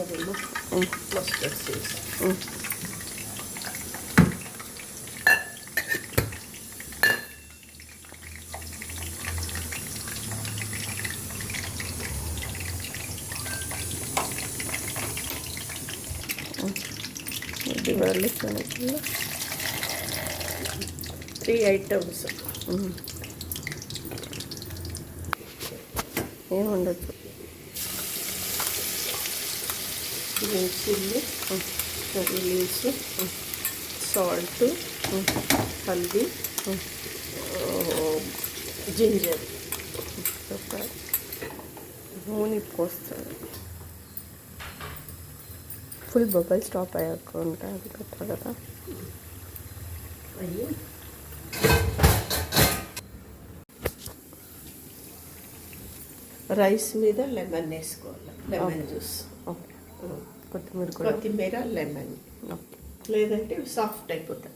అదేమో mustard seeds. ఇది వాళ్ళు శనగలు 3 ఐటమ్స్ ఏముండొచ్చు. Green chilli, curry leaves, salt, haldi, ginger. నూనె పోస్తాడు. ఫుల్ బబల్ స్టాప్ అయ్యాక ఉంటుంది కదా. అయ్యి రైస్ మీద లెమన్ వేసుకోవాలి, లెమన్ జ్యూస్. ఓకే, కొత్తిమీర కూడా. కొత్తిమీర, లెమన్. లేదంటే సాఫ్ట్ అయిపోతాయి.